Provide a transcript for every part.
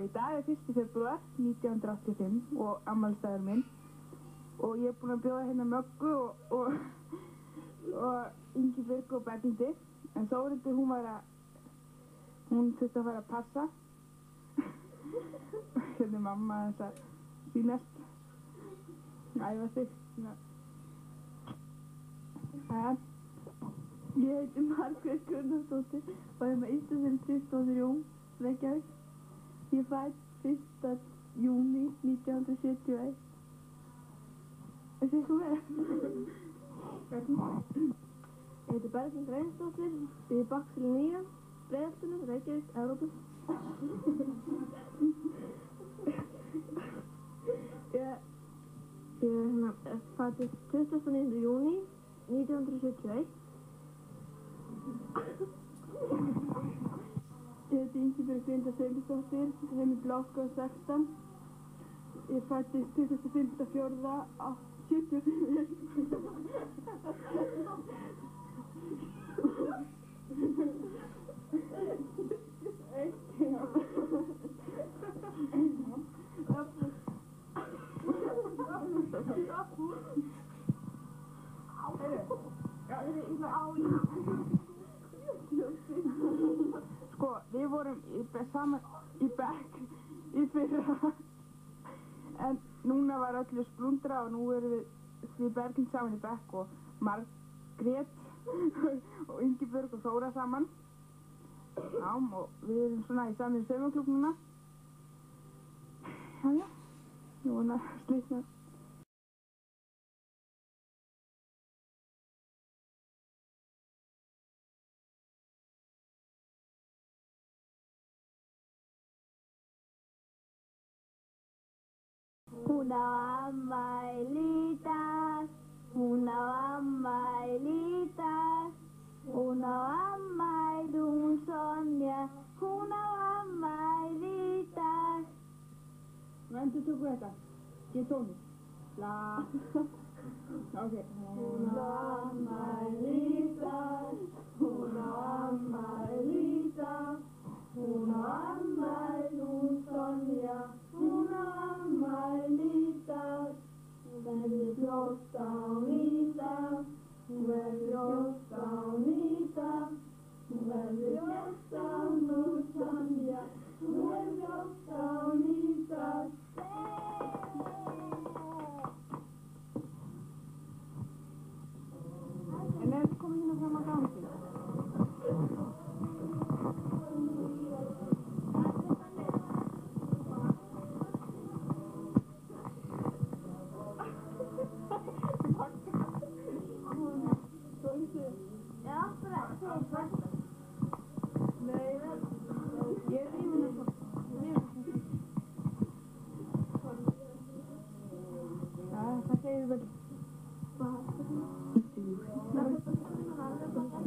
í dag er 1. febrúar 1985 og afmælisdagur minn og ég er búin að bjóða hérna Möggu og Ingibjörgu og Berglindi en Þórhildur hún þurfti að fara að passa hérna er mamma þess að sýnast æfa sig Ég heiti Margrét Gunnarsdóttir og er með Íslandsdeild 23 Reykjavík. Ég fædd 1. júní 1971. Er það eitthvað verið? Ég heiti Berglind Reynsdóttir, ég er Bakseli 9, Breiðholtinu, Reykjavík, Evrópu. Ég fæddist 29. júní 1971. Ég heiti Ingibjörg Linda Seylisdóttir, heimi Bláskóla 16. Ég fæddist 25.4.74. Sko, við vorum saman í bekk í fyrra en núna var öllu splundra og nú erum við Berglind saman í bekk og Margrét og Ingibjörg og Þóra saman og við erum svona í saman í saumaklúbb núna já, ég vona að slitna Hún á afmæli í dag, hún á afmæli í dag, hún á afmæli hún Sonja, hún á afmæli í dag. Nú endur tökum við þetta, ég tóni. La. Ok. Hún á afmæli í dag, hún á afmæli í dag, hún á afmæli hún Sonja, hún á afmæli í dag. Hún verður 14 í dag, hún verður 14 í dag, hún verður 14 hún Sonja, hún verður 14 í dag. En er þetta komið hérna fram á gangi?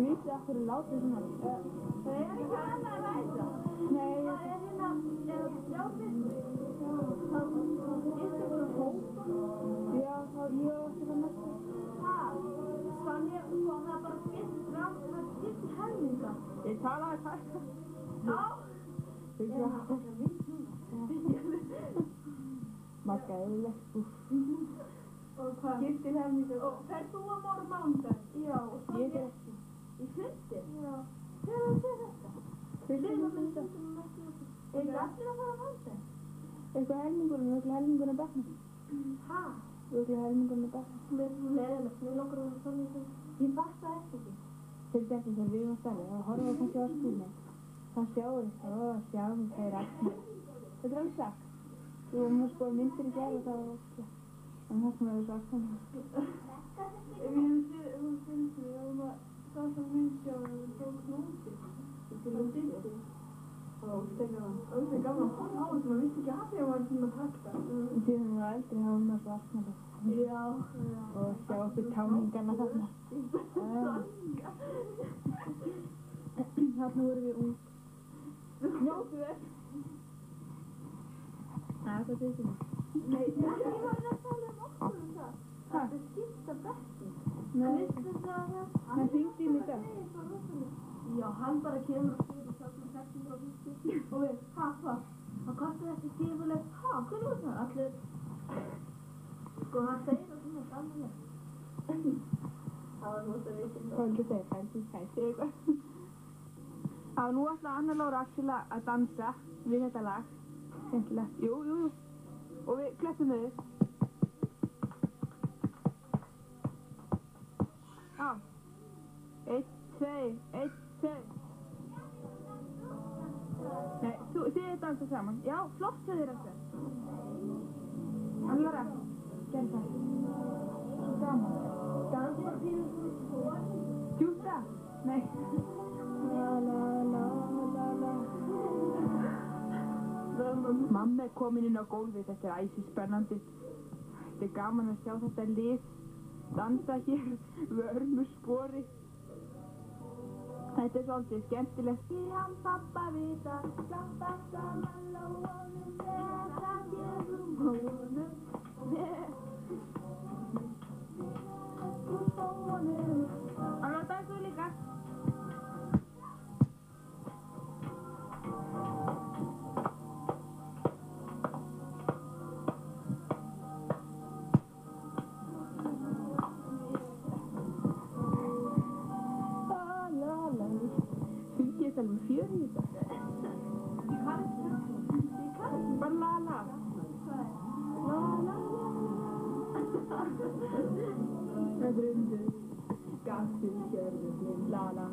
Vitið af hverju látið svona? Það er ekki annað að ræða. Nei, Það er hérna, þrjáfiskur. Það skiptir bara hópa. já, ég á eftir það næstu. Þannig að það bara skiptir helminga. Ég talaði það. Já. Magga, eðlilegt. Skiptir helminga. Og ferð þú á morgun mánudag? Já. Ég er ekki. Í fundi? Já. Þegar þú séð þetta? Fyrstu þetta? Er það allir að fara á mánudag? Eitthvað helmingurinn, örugglega helmingurinn á bekknum. Hæ? Örugglega helmingurinn á bekknum. Leðilegt, mér langar að vera þannig að ég fatt það ekki. Til dæmis þegar við varum stærri, þá horfum við kannski á skúlinn. Þá sjáum við þeir allir. Þetta er alveg sagt. Við vorum að skoða myndir í gær og það var ekki. En það sem verður sagt hann. Við hefum séð, hún finnst mér, það sem myndi á knúti. Þetta er að dýja því. Það var óstegna það. Óstegna gaman. Það var sem að vissi ekki að því að maður svona takta. Síðan við eldri hafa við svartnæli. Já. Og sjá okkur táningarna þarna. Þarna vorum við ung. Njótu þess. Það er þetta sem. Nei, ég var að tala okkur það. Það er skipta bekki. Nei. Vistu það? Hann hringdi í mig í dag. Já, hann bara kemur og spyrir og sjálf með 650 og við, hvað? Hvað kostar þessi gífurlegt tak? Hvernig var það? Allir... Sko, hann segir það sem er alveg. Það var nút að við kynna. Hvað vildu segja? Fældi eitthvað. Já, nú ætla Anna Lára Axel að dansa við þetta lag. Skemmtilegt. Jú. Og við klöppum þau. Já. 1, 2, 1, 2. Nei, þið dansa saman. Já, flott þau þér aftur. Anna Lára, gerð það. Svo gaman. Dansið fyrir svo. Djúta? Nei. Mamma er komin inn á gólfið, þetta er æsispennandi. Þetta er gaman að sjá þetta lið dansa hér vörmu spori. Þetta er svolítið skemmtilegt. Í hann pappa vita, klappa saman lóanum, þegar gefum hónum. Hann var dansuð líka. Fylgir þetta alveg fjör í þetta? Ég kann Bara la. Það er undir. Gassið, kjörðið, la.